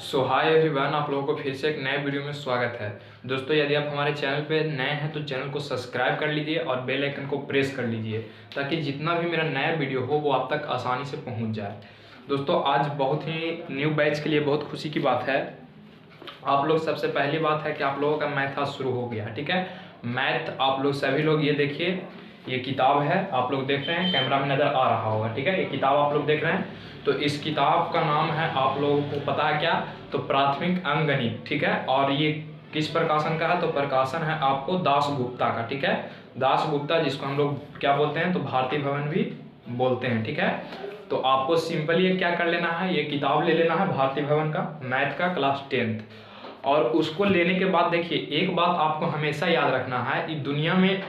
सो hi everyone, आप लोगों को फिर से एक नए वीडियो में स्वागत है। दोस्तों, यदि आप हमारे चैनल पे नए हैं तो चैनल को सब्सक्राइब कर लीजिए और बेल आइकन को प्रेस कर लीजिए ताकि जितना भी मेरा नया वीडियो हो वो आप तक आसानी से पहुंच जाए। दोस्तों, आज बहुत ही न्यू बैच के लिए बहुत खुशी की बात है। आप लोग सबसे पहली बात है कि आप लोगों का मैथ आज शुरू हो गया। ठीक है, मैथ आप लोग सभी लोग ये देखिए, ये किताब है, आप लोग देख रहे हैं, कैमरा में नज़र आ रहा होगा। ठीक है, ये किताब आप लोग देख रहे हैं, तो इस किताब का नाम है, आप लोगों को पता है क्या, तो प्राथमिक अंकगणित। ठीक है, और ये किस प्रकाशन का है, तो प्रकाशन है आपको दासगुप्ता का। ठीक है, दासगुप्ता, जिसको हम लोग क्या बोलते हैं, तो भारतीय भवन भी बोलते हैं। ठीक है, तो आपको सिंपली ये क्या कर लेना है, ये किताब ले लेना है भारतीय भवन का, मैथ का, क्लास 10th। और उसको लेने के बाद देखिए, एक बात आपको हमेशा याद रखना है कि दुनिया में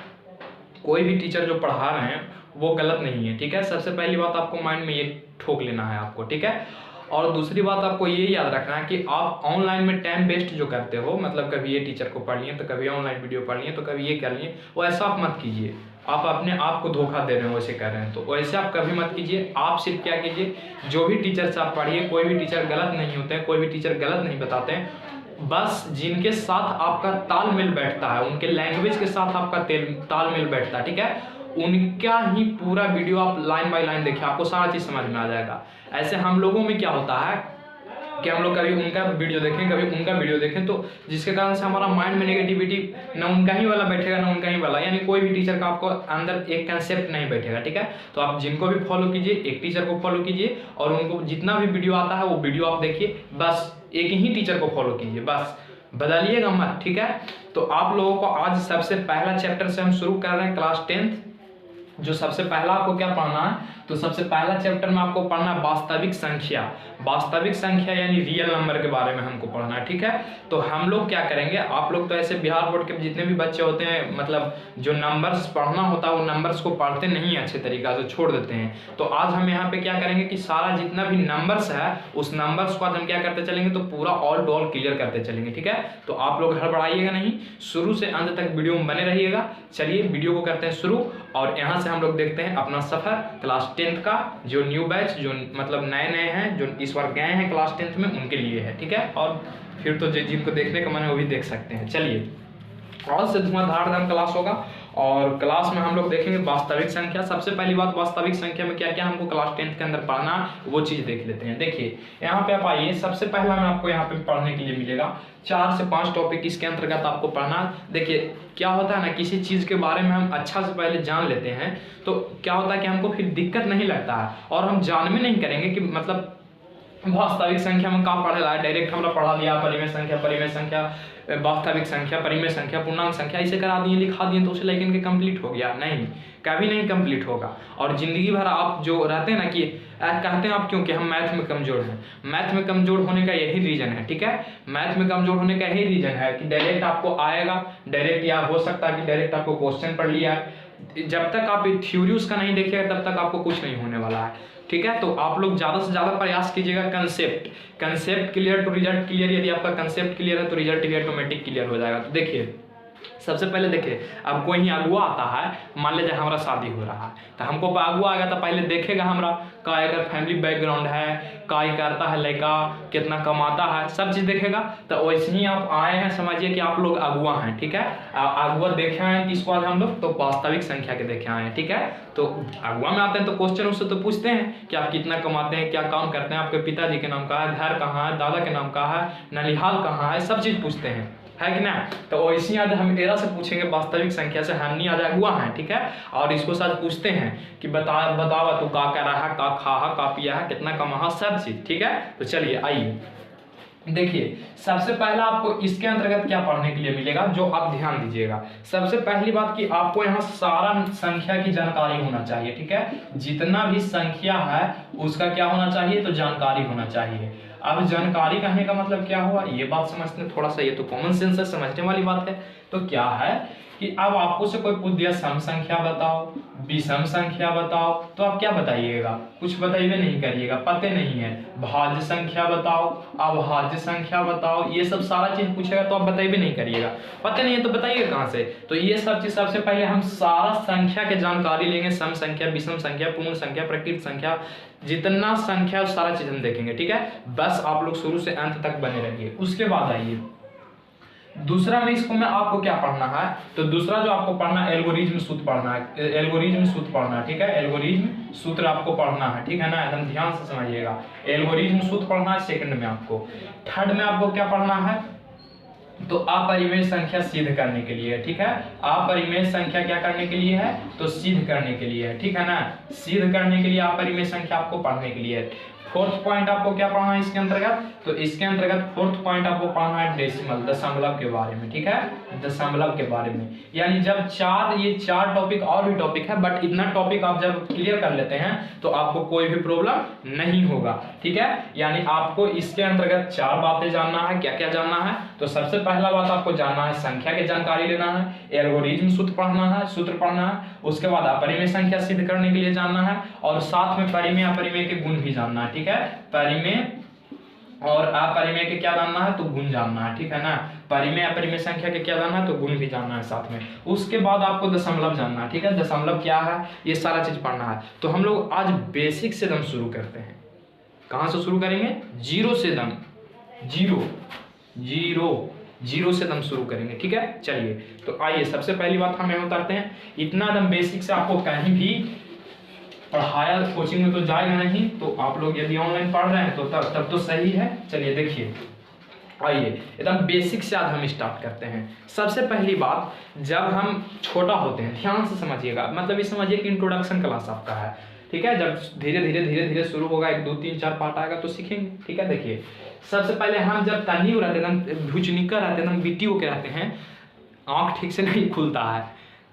कोई भी टीचर जो पढ़ा रहे हैं वो गलत नहीं है। ठीक है, सबसे पहली बात आपको माइंड में ये ठोक लेना है आपको। ठीक है, और दूसरी बात आपको ये याद रखना है कि आप ऑनलाइन में टाइम वेस्ट जो करते हो, मतलब कभी ये टीचर को पढ़ लिए तो कभी ऑनलाइन वीडियो पढ़ लिए तो कभी ये कर लिए, वो ऐसा आप मत कीजिए। आप अपने आप को धोखा दे रहे हो वैसे कर रहे हैं, तो वैसे आप कभी मत कीजिए। आप सिर्फ क्या कीजिए, जो भी टीचर से आप पढ़िए, कोई भी टीचर गलत नहीं होते हैं, कोई भी टीचर गलत नहीं बताते हैं। बस जिनके साथ आपका तालमेल बैठता है, उनके लैंग्वेज के साथ आपका तालमेल बैठता है, ठीक है, उनका ही पूरा वीडियो आप लाइन बाय लाइन देखिए, आपको सारा चीज़ समझ में आ जाएगा। ऐसे हम लोगों में क्या होता है कि हम लोग कभी उनका वीडियो देखें, कभी उनका वीडियो देखें, तो जिसके कारण से हमारा माइंड में नेगेटिविटी न उनका ही वाला बैठेगा न उनका ही वाला, यानी कोई भी टीचर का आपको अंदर एक कंसेप्ट नहीं बैठेगा। ठीक है, तो आप जिनको भी फॉलो कीजिए, एक टीचर को फॉलो कीजिए और उनको जितना भी वीडियो आता है वो वीडियो आप देखिए, बस एक ही टीचर को फॉलो कीजिए, बस बदलिएगा मत। ठीक है, तो आप लोगों को आज सबसे पहला चैप्टर से हम शुरू कर रहे हैं, क्लास 10th। जो सबसे पहला आपको क्या पढ़ना है, तो सबसे पहला चैप्टर में आपको पढ़ना है वास्तविक संख्या। वास्तविक संख्या यानी रियल नंबर के बारे में हमको पढ़ना है। ठीक है, तो हम लोग क्या करेंगे, आप लोग तो ऐसे बिहार बोर्ड के जितने भी बच्चे होते हैं, मतलब जो नंबर्स पढ़ना होता है वो नंबर्स को पढ़ते नहीं अच्छे तरीका से, छोड़ देते हैं। तो आज हम यहाँ पे क्या करेंगे कि सारा जितना भी नंबर्स है उस नंबर्स को आज हम क्या करते चलेंगे, तो पूरा ऑल टू ऑल क्लियर करते चलेंगे। ठीक है, तो आप लोग हड़बड़ाइएगा नहीं, शुरू से अंत तक वीडियो में बने रहिएगा। चलिए वीडियो को करते हैं शुरू, और यहाँ से हम लोग देखते हैं अपना सफर क्लास 10th का, जो न्यू बैच, जो मतलब नए नए हैं, जो इस बार गए हैं क्लास 10th में, उनके लिए है। ठीक है, और फिर तो जिनको देखने का मन है वो भी देख सकते हैं। चलिए, और से धुआंधार क्लास होगा, और क्लास में हम लोग देखेंगे वास्तविक संख्या। सबसे पहली बात, वास्तविक संख्या में क्या क्या हमको क्लास 10th के अंदर पढ़ना, वो चीज़ देख लेते हैं। देखिए, यहाँ पे आप आइए, सबसे पहला में आपको यहाँ पे पढ़ने के लिए मिलेगा 4 से 5 टॉपिक, इसके अंतर्गत आपको पढ़ना। देखिए क्या होता है ना, किसी चीज़ के बारे में हम अच्छा से पहले जान लेते हैं तो क्या होता है कि हमको फिर दिक्कत नहीं लगता है, और हम जान में नहीं करेंगे कि मतलब वास्तविक संख्या में कहाँ पढ़ेला है, डायरेक्ट हमरा पढ़ा दिया परिमेय संख्या, वास्तविक संख्या, परिमेय संख्या, पूर्णांक संख्या, इसे करा दिए, लिखा दिए, तो उसे लेकिन के कंप्लीट हो गया, नहीं, कभी नहीं कंप्लीट होगा। और जिंदगी भर आप जो रहते हैं ना कि कहते हैं आप क्यों कि हम मैथ में कमजोर हैं, मैथ में कमजोर होने का यही रीजन है। ठीक है, मैथ में कमजोर होने का यही रीजन है कि डायरेक्ट आपको आएगा, डायरेक्ट, या हो सकता है कि डायरेक्ट आपको क्वेश्चन पढ़ लिया है, जब तक आप थ्योरी उसका नहीं देखिएगा तब तक आपको कुछ नहीं होने वाला है। ठीक है, तो आप लोग ज़्यादा से ज़्यादा प्रयास कीजिएगा concept clear to result clear. यदि आपका कंसेप्ट क्लियर है तो रिजल्ट भी ऑटोमेटिक क्लियर हो जाएगा। तो देखिए, सबसे पहले देखिए, अब कोई ही अगुआ आता है, मान लीजिए हमारा शादी हो रहा है, तो हमको अगुआ आएगा तो पहले देखेगा हमरा का अगर फैमिली बैकग्राउंड है, का करता है लड़का, कितना कमाता है, सब चीज़ देखेगा। तो वैसे ही आप आए हैं, समझिए कि आप लोग अगुआ हैं। ठीक है, अगुआ देखे हैं किसको आज हम लोग, तो वास्तविक संख्या के देखे आए हैं। ठीक है, तो अगुआ में आते हैं तो क्वेश्चन उससे तो पूछते हैं कि आप कितना कमाते हैं, क्या काम करते हैं, आपके पिताजी के नाम का है, घर कहाँ है, दादा के नाम का है, ननिहाल कहाँ है, सब चीज़ पूछते हैं, है कि ना। तो वैसे आज हम एरा से पूछेंगे वास्तविक संख्या से, हम नहीं आज अगुआ हैं। ठीक है, और इसको साथ पूछते हैं कि बतावा तू का रहा है, का खा है, का पिया है, कितना कमा है, सब चीज़। ठीक है, तो चलिए आइए देखिए, सबसे पहला आपको इसके अंतर्गत क्या पढ़ने के लिए मिलेगा, जो आप ध्यान दीजिएगा। सबसे पहली बात कि आपको यहाँ सारा संख्या की जानकारी होना चाहिए। ठीक है, जितना भी संख्या है उसका क्या होना चाहिए, तो जानकारी होना चाहिए। अब जानकारी कहने का मतलब क्या हुआ, ये बात समझते हैं थोड़ा सा, ये तो कॉमन सेंस है, समझने वाली बात है। तो क्या है कि अब आपको से कोई पूछ दिया सम संख्या बताओ, विषम संख्या बताओ, तो आप क्या बताइएगा? कुछ बताइए नहीं करिएगा, पते नहीं है। भाज्य संख्या बताओ, अभाज्य संख्या बताओ, ये सब सारा चीज पूछेगा तो आप बताइए नहीं करिएगा। पता नहीं है तो बताइए कहाँ से? तो ये सब चीज सबसे पहले हम सारा संख्या के जानकारी लेंगे, सम संख्या, विषम संख्या, पूर्ण संख्या, प्रकृत संख्या, जितना संख्या उस सारा चीज हम देखेंगे। ठीक है, बस आप लोग शुरू से अंत तक बने रहिए। उसके बाद आइए दूसरा में इसको मैं आपको क्या पढ़ना है, तो दूसरा जो आपको पढ़ना है एल्गोरिज्म सूत्र पढ़ना है, एल्गोरिज्म सूत्र पढ़ना है। ठीक है, एल्गोरिज्म सूत्र आपको पढ़ना है। ठीक है ना, एकदम ध्यान से समझिएगा। एल्गोरिज्म सूत्र पढ़ना है सेकंड में आपको। थर्ड में आपको क्या पढ़ना है, तो अपरिमेय संख्या सिद्ध करने के लिए। ठीक है, अपरिमेय संख्या क्या करने के लिए है, तो सिद्ध करने के लिए है। ठीक है ना, सिद्ध करने के लिए अपरिमेय संख्या आपको पढ़ने के लिए है। फोर्थ पॉइंट आपको क्या पढ़ना है इसके अंतर्गत, तो इसके अंतर्गत फोर्थ पॉइंट आपको पढ़ना है डेसिमल, दशमलव के बारे में। ठीक है, दशमलव के बारे में, यानी जब ये चार टॉपिक और भी टॉपिक है, बट इतना टॉपिक आप जब क्लियर कर लेते हैं तो आपको कोई भी प्रॉब्लम नहीं होगा। ठीक है, यानी आपको इसके अंतर्गत चार बातें जानना है। क्या क्या जानना है, तो सबसे पहला बात आपको जानना है संख्या की जानकारी लेना है, एल्गोरिज्म सूत्र पढ़ना है, उसके बाद अपरिमेय संख्या सिद्ध करने के लिए जानना है, और साथ में परिमेय अपरिमेय के गुण भी जानना है। ठीक है, परिमेय और अपरिमेय के क्या जानना है, तो गुण जानना है। ठीक है ना, परिमेय अपरिमेय संख्या के क्या जानना है, तो गुण भी जानना है साथ में। उसके बाद आपको दशमलव जानना है। ठीक है, दशमलव क्या है, ये सारा चीज पढ़ना है। तो हम लोग आज बेसिक से दम शुरू करते हैं। कहां से शुरू करेंगे, जीरो से दम, जीरो से दम शुरू करेंगे। ठीक है, चलिए तो आइए सबसे पहली बात हम यहाँ उतारते हैं। इतना दम बेसिक से आपको कहीं भी पढ़ाया कोचिंग में तो जाएगा नहीं, तो आप लोग यदि ऑनलाइन पढ़ रहे हैं तो तब तो सही है। चलिए देखिए, आइए एकदम बेसिक से आज हम स्टार्ट करते हैं। सबसे पहली बात, जब हम छोटा होते हैं, ध्यान से समझिएगा, मतलब ये समझिए कि इंट्रोडक्शन क्लास आपका है। ठीक है, जब धीरे धीरे शुरू होगा, 1 2 3 4 पार्ट आएगा तो सीखेंगे। ठीक है, देखिए सबसे पहले हम जब तन्नी रहते हैं, भुचनिका रहते हैं, बिट्टी होके रहते हैं, आँख ठीक से नहीं खुलता है,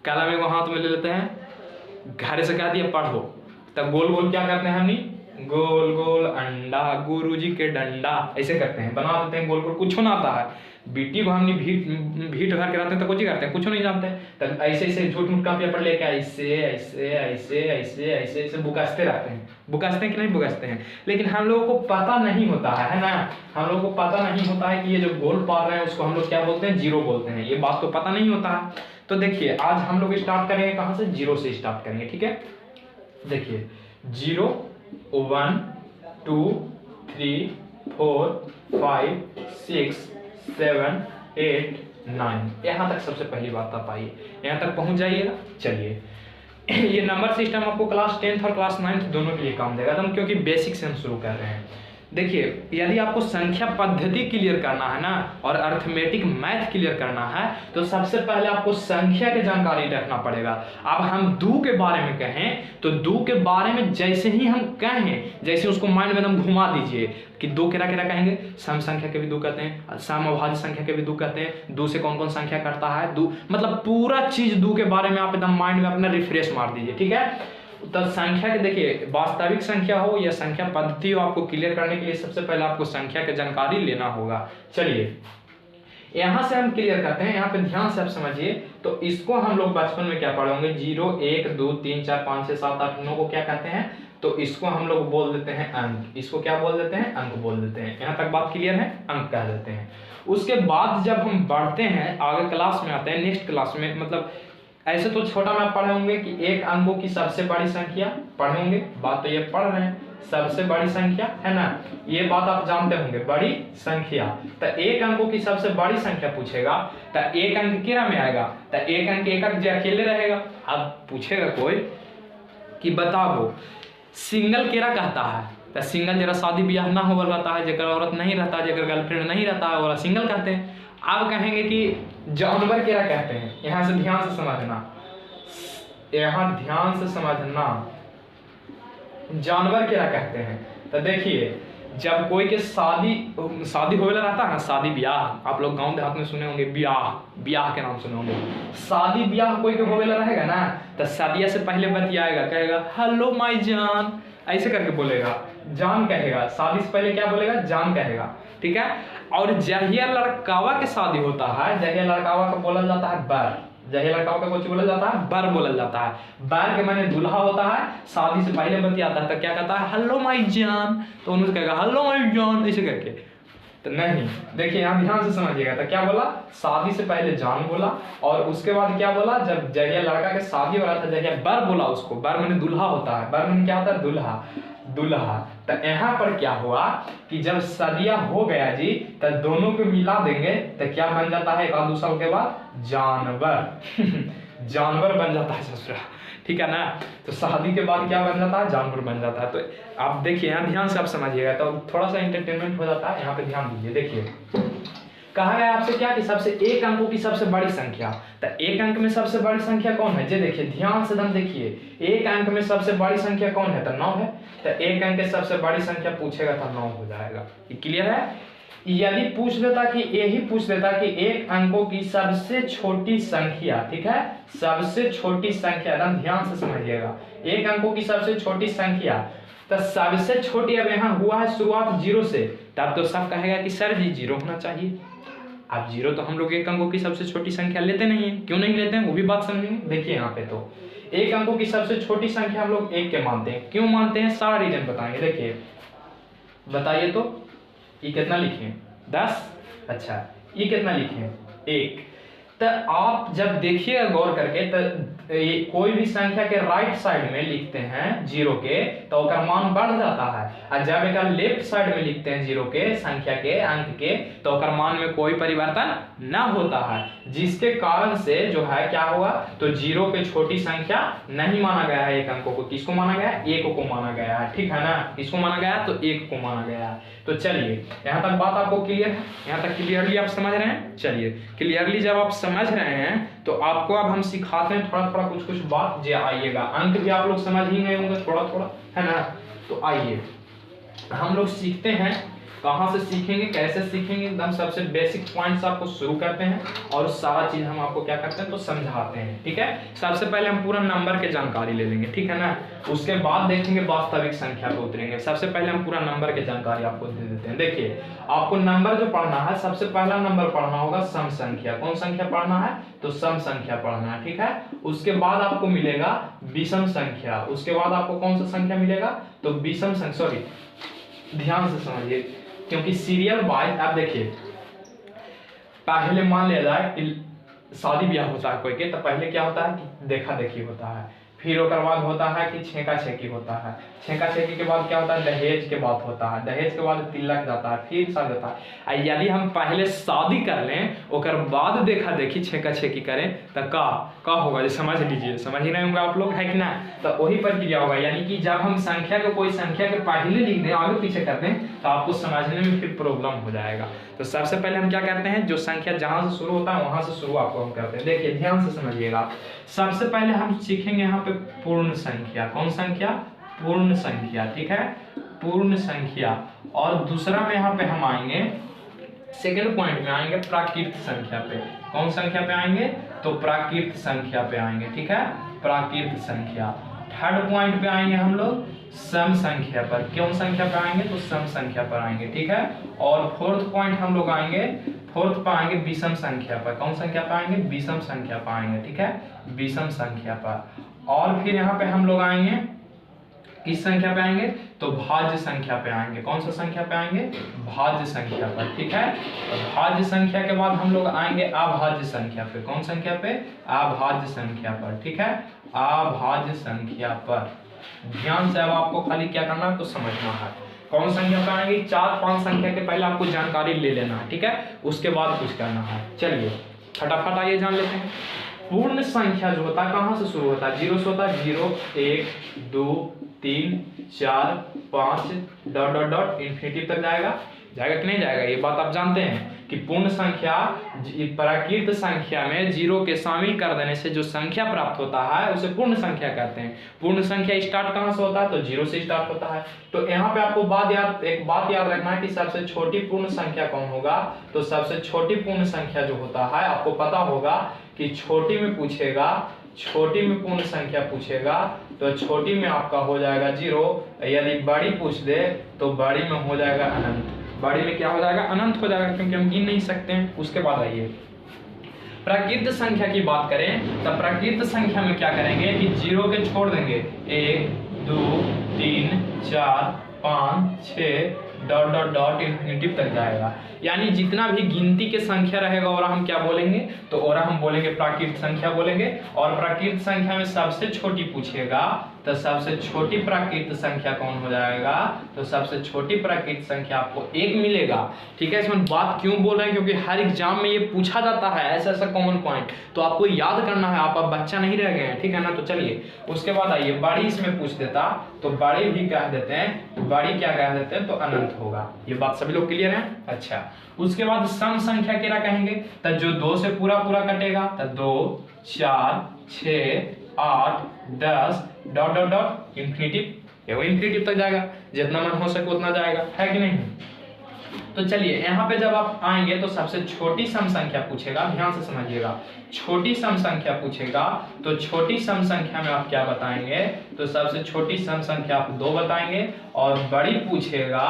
कलम एगो हाथ में ले लेते हैं, घर से कह दिया पढ़ो, तब गोल गोल क्या करते हैं, हमनी गोल गोल अंडा गुरुजी के डंडा ऐसे करते हैं, बना देते हैं गोल गोल, कुछ ना आता है। बिट्टी को हमने भीट भर के रहते हैं तो कुछ ही करते हैं, कुछ नहीं जानते हैं, तब ऐसे ऐसे झूठ मूठ का पेपर लेके ऐसे ऐसे ऐसे ऐसे ऐसे ऐसे बुकसते रहते हैं। बुकसते हैं कि नहीं बुकसते हैं, लेकिन हम लोगों को पता नहीं होता है ना, हम लोगों को पता नहीं होता है कि ये जो गोल पार रहे हैं उसको हम लोग क्या बोलते हैं, जीरो बोलते हैं। ये बात तो पता नहीं होता है। तो देखिए आज हम लोग स्टार्ट करेंगे कहाँ से, जीरो से स्टार्ट करेंगे। ठीक है, देखिए 0 1 2 3 4 5 6 7 8 9, यहाँ तक सबसे पहली बात आप आइए, यहाँ तक पहुँच जाइएगा। चलिए ये नंबर सिस्टम आपको क्लास 10th और क्लास 9th दोनों के लिए काम देगा एकदम, क्योंकि बेसिक से हम शुरू कर रहे हैं। देखिए यदि आपको संख्या पद्धति क्लियर करना है ना, और अर्थमेटिक मैथ क्लियर करना है, तो सबसे पहले आपको संख्या की जानकारी रखना पड़ेगा। अब हम दो के बारे में कहें तो दो के बारे में जैसे ही हम कहें, जैसे उसको माइंड में एकदम घुमा दीजिए कि दो केरा केरा कहेंगे, सम संख्या के भी दो कहते हैं, सम अभाज्य संख्या के भी दो कहते हैं, दो से कौन कौन संख्या करता है, दो मतलब पूरा चीज दो के बारे में आप एकदम माइंड में अपना रिफ्रेश मार दीजिए। ठीक है, तो संख्या के देखिए वास्तविक संख्या हो या संख्या पद्धति हो, आपको क्लियर करने के लिए सबसे पहले आपको संख्या की जानकारी लेना होगा। चलिए यहाँ से हम क्लियर करते हैं, यहाँ पे ध्यान से आप समझिए। तो इसको हम लोग बचपन में क्या पढ़े होंगे, 0 1 2 3 4 5 6 7 8 9 को क्या कहते हैं, तो इसको हम लोग बोल देते हैं अंक। इसको क्या बोल देते हैं, अंक बोल देते हैं। यहाँ तक बात क्लियर है, अंक कह देते हैं। उसके बाद जब हम बढ़ते हैं आगे क्लास में आते हैं, नेक्स्ट क्लास में, मतलब ऐसे तो छोटा में आप पढ़े होंगे कि एक अंकों की सबसे बड़ी संख्या पढ़े होंगे, बात तो ये पढ़ रहे हैं, सबसे बड़ी संख्या है ना, ये बात आप जानते होंगे, बड़ी संख्या। तो एक अंकों की सबसे बड़ी संख्या पूछेगा तो एक अंक किरा में आएगा, तो एक अंक एक अंक जो अकेले रहेगा। अब पूछेगा कोई कि बताओ सिंगल केरा कहता है, तो सिंगल जरा शादी ब्याह ना हो रहता है, जगह औरत नहीं रहता, जगह गर्लफ्रेंड नहीं रहता है, वाला सिंगल कहते हैं। अब कहेंगे कि जानवर क्या कहते हैं, यहाँ से ध्यान से समझना, यहाँ ध्यान से समझना, जानवर क्या कहते हैं। तो देखिए जब कोई के शादी होने रहता है ना, शादी ब्याह, आप लोग गांव देहात में सुने होंगे, ब्याह के नाम सुने होंगे। शादी ब्याह कोई के होने रहेगा ना, तो शादिया से पहले बतियाएगा, कहेगा हेलो माय जान, ऐसे करके बोलेगा, जान कहेगा। शादी से पहले क्या बोलेगा, जान कहेगा। ठीक है, और जहिया लड़कावा के शादी होता है, जहिया लड़कावा का बोला जाता है बर, जहिया लड़का का कुछ बोला जाता है, बर बोला जाता है। बर के माने दूल्हा होता है, शादी से पहले बतियाता है तो क्या कहता है, हेलो माय जान, तो उन्होंने कहेगा हेलो माय जान ऐसे करके। तो नहीं, देखिए यहाँ ध्यान से समझिएगा। तो क्या बोला, शादी से पहले जान बोला, और उसके बाद क्या बोला, जब जहिया लड़का के शादी वाला था जहिया बर बोला उसको। बर माने दूल्हा होता है, बर माने क्या होता है, दूल्हा, दूल्हा। तो यहाँ पर क्या हुआ कि जब शादिया हो गया जी, तो दोनों को मिला देंगे तो क्या बन जाता है, 1-2 साल के बाद जानवर जानवर बन जाता है ससुरा, ठीक है ना। तो शादी के बाद क्या बन जाता है, जानवर बन जाता है। तो आप देखिए यहाँ ध्यान से आप समझिएगा, तो थोड़ा सा एंटरटेनमेंट हो जाता है। यहाँ पे ध्यान दीजिए, देखिए कहा गया आपसे क्या कि सबसे एक अंकों की सबसे बड़ी संख्या। तो एक अंक में सबसे बड़ी संख्या कौन है, जे देखिए ध्यान से दम देखिए, एक अंक में सबसे बड़ी संख्या कौन है, तो 9 है। तो एक अंक की सबसे बड़ी संख्या पूछेगा तो 9 हो जाएगा। ये क्लियर है। यदि पूछ देता कि यही पूछ देता कि एक अंकों की सबसे छोटी संख्या, ठीक है, सबसे छोटी संख्या, एकदम ध्यान से समझिएगा, एक अंकों की सबसे छोटी संख्या, तो सबसे छोटी अब यहाँ हुआ है शुरुआत 0 से, तब तो सब कहेगा कि सर जी 0 होना चाहिए। अब 0 तो हम लोग एक अंकों की सबसे छोटी संख्या लेते नहीं है, क्यों नहीं लेते हैं वो भी बात समझेंगे। देखिए यहाँ पे तो एक अंकों की सबसे छोटी संख्या हम लोग 1 के मानते हैं, क्यों मानते हैं, सारा रीजन बताएंगे। देखिए बताइए तो ये कितना लिखे, 10, अच्छा ये कितना लिखे, 1। तो आप जब देखिएगा गौर करके, तो कोई भी संख्या के राइट साइड में लिखते हैं 0 के तो उसका मान बढ़ जाता है, और जब एक लेफ्ट साइड में लिखते हैं 0 के संख्या के अंक के तो उसका मान में कोई परिवर्तन ना होता है, जिसके कारण से जो है क्या हुआ, तो 0 पे छोटी संख्या नहीं माना गया है एक अंकों को। किसको माना गया है, 1 को माना गया है, ठीक है ना। किसको माना गया है, तो 1 को माना गया है। तो चलिए यहाँ तक बात आपको क्लियर है, यहाँ तक क्लियरली आप समझ रहे हैं। चलिए क्लियरली जब आप समझ रहे हैं तो आपको अब हम सिखाते हैं थोड़ा थोड़ा कुछ कुछ बात, जो आइएगा अंक भी आप लोग समझ ही गए होंगे थोड़ा थोड़ा, है ना। तो आइए हम लोग सीखते हैं, कहाँ से सीखेंगे, कैसे सीखेंगे, एकदम सबसे बेसिक पॉइंट्स आपको शुरू करते हैं और सारा चीज हम आपको क्या करते हैं तो समझाते हैं, ठीक है। सबसे पहले हम पूरा नंबर के जानकारी ले लेंगे, ठीक है ना। उसके बाद देखेंगे वास्तविक संख्या पे उतरेंगे। सबसे पहले हम पूरा नंबर के जानकारी आपको दे देते हैं। देखिए आपको नंबर जो पढ़ना है, सबसे पहला नंबर पढ़ना होगा सम संख्या। कौन संख्या पढ़ना है, तो सम संख्या पढ़ना है, ठीक है। उसके बाद आपको मिलेगा विषम संख्या, उसके बाद आपको कौन सा संख्या मिलेगा, तो विषम संख्या, सॉरी ध्यान से समझिए क्योंकि सीरियल वाइज आप देखिए, पहले मान लिया जाए कि शादी ब्याह होता है कोई के, तो पहले क्या होता है कि देखा देखी होता है, फिर उसके बाद होता है कि छेका छेकी होता है, छेका छेकी के बाद क्या होता है, दहेज के बाद होता है, दहेज के बाद तिलक जाता है, फिर शादी होता है। यदि हम पहले शादी कर लें और बाद देखा देखी छेका छेकी करें तो का होगा, ये समझ लीजिए, समझ ही नहीं होंगे आप लोग, है कि ना। तो वही प्रक्रिया होगा, यानी कि जब हम संख्या को कोई संख्या के पहले लिख दें आगे पीछे कर दें तो आपको समझने में फिर प्रॉब्लम हो जाएगा। तो सबसे पहले हम क्या करते हैं, जो संख्या जहां से शुरू होता है वहां से शुरू आपको हम करते हैं। देखिए ध्यान से समझिएगा, सबसे पहले हम सीखेंगे यहाँ पे पूर्ण संख्या। कौन संख्या, पूर्ण संख्या, ठीक है, पूर्ण संख्या। और दूसरा में यहाँ पे हम आएंगे, सेकेंड पॉइंट में आएंगे प्राकृत संख्या पे। कौन संख्या पे आएंगे, तो प्राकृत संख्या पे आएंगे, ठीक है, प्राकृत संख्या। थर्ड पॉइंट पे आएंगे हम लोग सम संख्या पर। कौन संख्या पर आएंगे, तो सम संख्या पर आएंगे, ठीक है। और फोर्थ पॉइंट हम लोग आएंगे, फोर्थ पर आएंगे विषम संख्या पर। कौन संख्या पर आएंगे, विषम संख्या पर आएंगे, ठीक है, विषम संख्या पर। और फिर यहाँ पे हम लोग आएंगे किस संख्या पे आएंगे, तो भाज्य संख्या पे आएंगे। कौन सा संख्या पे आएंगे, भाज्य संख्या पर, ठीक है। भाज्य संख्या के बाद हम लोग आएंगे अभाज्य संख्या पे। कौन संख्या पे, अभाज्य संख्या पर, ठीक है, अभाज्य संख्या पर। ध्यान से अब आपको खाली क्या करना है तो समझना है। कौन संख्या पे आएंगे, 4-5 संख्या के पहले आपको जानकारी ले लेना है, ठीक है, उसके बाद कुछ करना है। चलिए फटाफट आइए जान लेते हैं। पूर्ण संख्या जो होता है कहाँ से शुरू होता है, 0 से होता है। 0 1 2 3 4 5 डॉट डॉट डॉट इन्फिनिटी तक जाएगा कि नहीं जाएगा, ये बात आप जानते हैं कि पूर्ण संख्या प्राकृत संख्या में 0 के शामिल कर देने से जो संख्या प्राप्त होता है उसे पूर्ण संख्या कहते हैं। पूर्ण संख्या स्टार्ट कहाँ से होता है, तो 0 से स्टार्ट होता है। तो यहाँ पे आपको एक बात याद रखना है कि सबसे छोटी पूर्ण संख्या कौन होगा, तो सबसे छोटी पूर्ण संख्या जो होता है आपको पता होगा कि छोटी में पूछेगा, छोटी में पूर्ण संख्या पूछेगा तो छोटी में आपका हो जाएगा 0, यदि बड़ी पूछ दे तो बड़ी में हो जाएगा अनंत। बड़ी में क्या हो जाएगा, अनंत हो जाएगा, क्योंकि हम गिन नहीं सकते हैं। उसके बाद आइए प्राकृत संख्या की बात करें तो प्राकृत संख्या में क्या करेंगे कि 0 के छोड़ देंगे, 1 2 3 4 5 6 डॉट डॉट डॉट इन्फिनिटिव तक जाएगा। यानी जितना भी गिनती के संख्या रहेगा और हम क्या बोलेंगे, तो और हम बोलेंगे प्राकृत संख्या बोलेंगे। और प्राकृत संख्या में सबसे छोटी पूछेगा तो सबसे छोटी प्राकृत संख्या कौन हो जाएगा, तो सबसे छोटी प्राकृत संख्या आपको 1 मिलेगा। ठीक है, इसमें बात क्यों बोल रहे हैं, क्योंकि हर एग्जाम में ये पूछा जाता है ऐसा ऐसा कॉमन पॉइंट, तो आपको याद करना है। आप अब बच्चा नहीं रह गए हैं, ठीक है ना। तो चलिए उसके बाद आइए, बड़ी इसमें पूछ देता तो बड़ी भी कह देते हैं, तो बड़ी क्या कह देते हैं, तो अनंत होगा। ये बात सभी लोग क्लियर है। अच्छा, उसके बाद सम संख्या क्या कहेंगे, तो जो 2 से पूरा कटेगा, तो 2 4 6 8 10 डॉट डॉट डॉट इन्फिनिटिव, वो इन्फिनिटिव तक जाएगा, जितना मन हो सके उतना जाएगा, है कि नहीं। तो चलिए यहाँ पे जब आप आएंगे तो सबसे छोटी सम संख्या पूछेगा, ध्यान से समझिएगा। छोटी सम संख्या पूछेगा तो छोटी सम संख्या में आप क्या बताएंगे, तो सबसे छोटी सम संख्या आप 2 बताएंगे। और बड़ी पूछेगा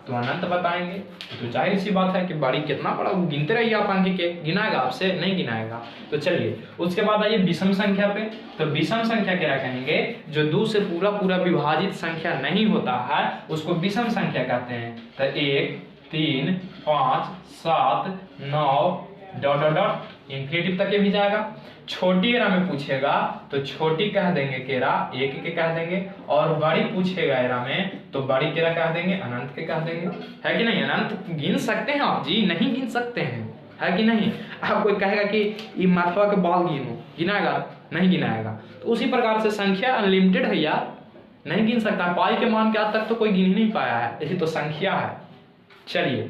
तो अनंत बताएंगे। तो जाहिर सी बात है कि बड़ी कितना बड़ा, गिनते रहिए आप, अंक के गिनाएगा आपसे, नहीं गिनाएगा। तो चलिए उसके बाद आइए विषम संख्या पे। तो विषम संख्या क्या कहेंगे, जो 2 से पूरा विभाजित संख्या नहीं होता है उसको विषम संख्या कहते हैं। तो 1 3 5 7 9 डॉट डॉट डॉट इन्फिनिटिव तक ये भी जाएगा। छोटी एरा में पूछेगा तो छोटी कह देंगे केरा, 1 के कह देंगे। और बड़ी पूछेगा एरा में तो बड़ी केरा कह देंगे, अनंत के कह देंगे, है कि नहीं। अनंत गिन सकते हैं आप जी, नहीं गिन सकते हैं, है कि नहीं। आप कोई कहेगा कि ये माथवा के बाल गिनो, गिनाएगा, नहीं गिनाएगा। तो उसी प्रकार से संख्या अनलिमिटेड है यार, नहीं गिन सकता। पाई के मान के आज तक तो कोई गिन ही नहीं पाया है, यही तो संख्या है। चलिए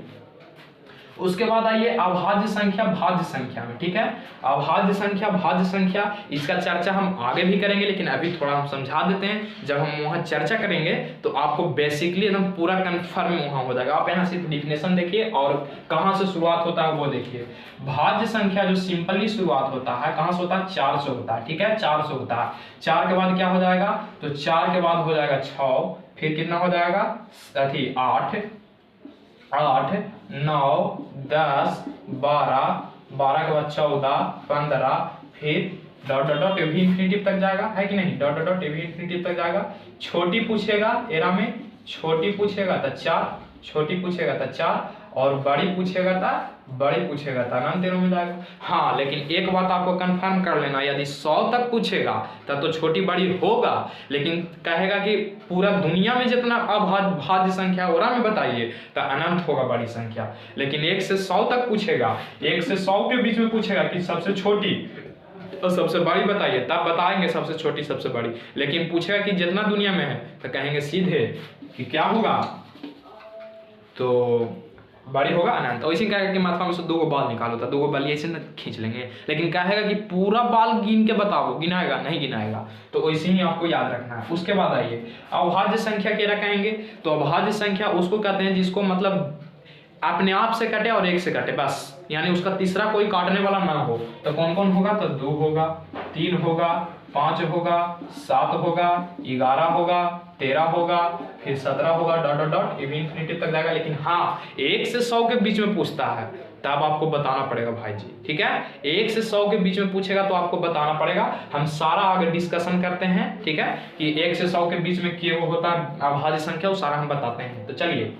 उसके बाद आइए अभाज्य संख्या भाज्य संख्या में, ठीक है। अभाज्य संख्या भाज्य संख्या, इसका चर्चा हम आगे भी करेंगे, लेकिन अभी थोड़ा हम समझा देते हैं। जब हम वहाँ चर्चा करेंगे तो आपको बेसिकली एकदम पूरा कन्फर्म वहाँ हो जाएगा। आप यहाँ सिर्फ डिफिनेशन देखिए और कहाँ से शुरुआत होता है वो देखिए। भाज्य संख्या जो सिंपली शुरुआत होता है कहाँ से होता है, 4 से होता है, ठीक है, 4 से होता है। 4 के बाद क्या हो जाएगा, तो 4 के बाद हो जाएगा 6, फिर कितना हो जाएगा 8 8 9 10 12 12 के बाद 14 15, फिर डॉट डॉट डॉट भी इन्फिनिटिव तक जाएगा, है कि नहीं। डॉट डॉट डॉट भी इन्फिनिटिव तक जाएगा। छोटी पूछेगा एरा में, छोटी पूछेगा तो 4, छोटी पूछेगा तो 4, और बड़ी पूछेगा तो अनंत एरो में जाएगा। हाँ, लेकिन एक बात आपको कंफर्म कर लेना, यदि 100 तक पूछेगा तब तो छोटी बड़ी होगा, लेकिन कहेगा कि पूरा दुनिया में जितना अभाज्य संख्या ओरा में बताइए तो अनंत होगा बड़ी संख्या। लेकिन 1 से 100 तक पूछेगा, 1 से 100 के बीच में पूछेगा कि सबसे छोटी और सबसे बड़ी बताइए, तब बताएंगे सबसे छोटी सबसे बड़ी। लेकिन पूछेगा कि जितना दुनिया में है तो कहेंगे सीधे कि क्या होगा, तो बड़ी होगा अनंत। और इसी कहेगा कि माथा में से 2 बाल निकालो, तो 2 बाल ऐसे न खींच लेंगे। लेकिन कहेगा कि पूरा बाल गिन के बताओ, गिनाएगा नहीं गिनाएगा। तो ऐसे ही आपको याद रखना है। उसके बाद आइए अभाज्य संख्या क्या कहेंगे, तो अभाज्य संख्या उसको कहते हैं जिसको मतलब अपने आप से कटे और 1 से कटे बस, यानी उसका तीसरा कोई काटने वाला ना हो। तो कौन कौन होगा, तो 2 होगा, 3 होगा, 5 होगा, 7 होगा, 11 होगा, 13 होगा, फिर 17 होगा, डॉट डॉट डॉट ये भी इन्फिनिटी तक जाएगा। लेकिन हाँ, 1 से 100 के बीच में पूछता है तब आपको बताना पड़ेगा भाई जी, ठीक है। 1 से 100 के बीच में पूछेगा तो आपको बताना पड़ेगा। हम सारा आगे डिस्कशन करते हैं, ठीक है, कि 1 से 100 के बीच में क्या वो होता है अभाज्य संख्या, वो सारा हम बताते हैं। तो चलिए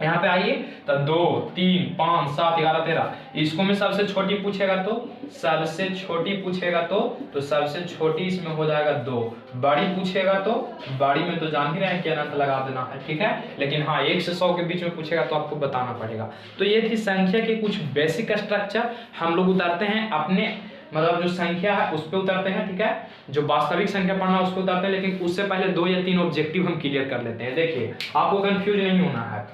यहाँ पे आइए, तो 2 3 5 7 11 13, इसको में सबसे छोटी पूछेगा तो सबसे छोटी पूछेगा तो सबसे छोटी इसमें हो जाएगा 2। बड़ी पूछेगा तो बड़ी में तो जान ही रहे हैं कि अनंत लगा देना है, ठीक है। लेकिन हाँ, 1 से 100 के बीच में पूछेगा तो आपको बताना पड़ेगा। तो ये थी संख्या के कुछ बेसिक स्ट्रक्चर। हम लोग उतारते हैं अपने मतलब जो संख्या है उस पर उतरते हैं, ठीक है। जो वास्तविक संख्या पढ़ना उस पर उतरते हैं, लेकिन उससे पहले 2 या 3 ऑब्जेक्टिव हम क्लियर कर लेते हैं। देखिए आपको कंफ्यूज नहीं होना है।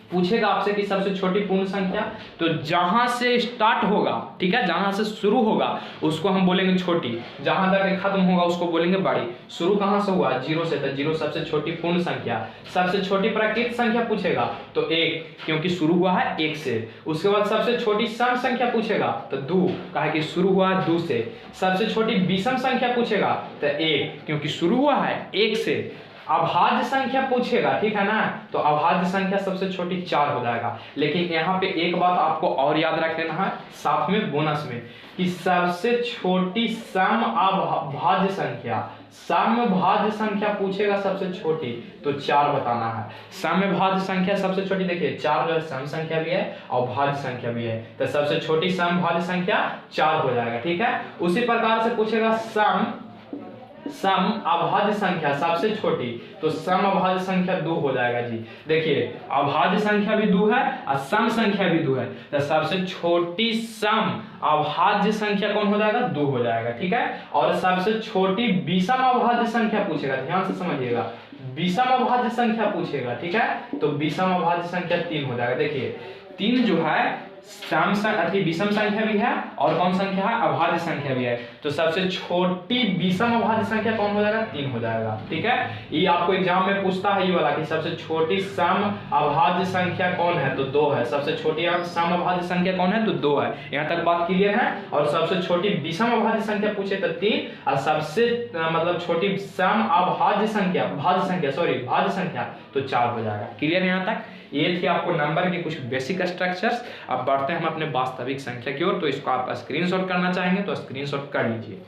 पूछेगा आपसे कि सबसे छोटी पूर्ण संख्या, तो जहां से स्टार्ट होगा, ठीक है, जहां से शुरू होगा उसको हम बोलेंगे छोटी, जहां तक खत्म होगा उसको बोलेंगे बड़ी। शुरू कहां से हुआ, 0 से, तो 0 सबसे छोटी पूर्ण संख्या। सबसे छोटी प्राकृत संख्या पूछेगा तो 1, क्योंकि शुरू हुआ है 1 से। उसके बाद सबसे छोटी सम संख्या पूछेगा तो 2, कहा कि शुरू हुआ है 2 से। सबसे छोटी विषम संख्या पूछेगा तो 1, क्योंकि शुरू हुआ है 1 से। अभाज्य संख्या पूछेगा, ठीक है ना, तो अभाज्य संख्या सबसे छोटी 4 हो जाएगा। लेकिन यहाँ पे एक बात आपको और याद रख लेना है साथ में बोनस में, कि सबसे छोटी सम अभाज्य संख्या, समभाज्य संख्या पूछेगा सबसे छोटी तो 4 बताना है। समभाज्य संख्या सबसे छोटी देखिए 4 जो है सम संख्या भी है और भाज्य संख्या भी है, तो सबसे छोटी समभाज्य संख्या 4 हो जाएगा, ठीक है। उसी प्रकार से पूछेगा सम अभाज्य संख्या सबसे छोटी, तो सम अभाज्य संख्या 2 हो जाएगा जी। देखिए अभाज्य संख्या भी 2 है और सम संख्या भी 2 है, तो सबसे छोटी सम अभाज्य संख्या कौन हो जाएगा? 2 हो जाएगा, ठीक है। और सबसे छोटी विषम अभाज्य संख्या पूछेगा, ध्यान से समझिएगा, विषम अभाज्य संख्या पूछेगा, ठीक है, तो विषम अभाज्य संख्या 3 हो जाएगा। देखिए 3 जो है विषम संख्या भी है और कौन संख्या है? अभाज्य संख्या भी है, तो सबसे छोटी विषम अभाज्य संख्या कौन हो जाएगा? 3 हो जाएगा, ठीक है। ये आपको एग्जाम में पूछता है ये वाला कि सबसे छोटी सम अभाज्य संख्या कौन है? तो 2 है। सबसे छोटी सम अभाज्य संख्या कौन है? तो 2 है। यहाँ तक बात क्लियर है। और सबसे छोटी विषम अभाज्य संख्या पूछे तो 3 और सबसे मतलब छोटी सम अभाज्य संख्या भाज्य संख्या तो 4 हो जाएगा। क्लियर है यहाँ तक? ये थी आपको नंबर के कुछ बेसिक स्ट्रक्चर्स। अब बढ़ते हैं हम अपने वास्तविक संख्या की ओर। तो इसको आप स्क्रीनशॉट करना चाहेंगे तो स्क्रीनशॉट कर लीजिए।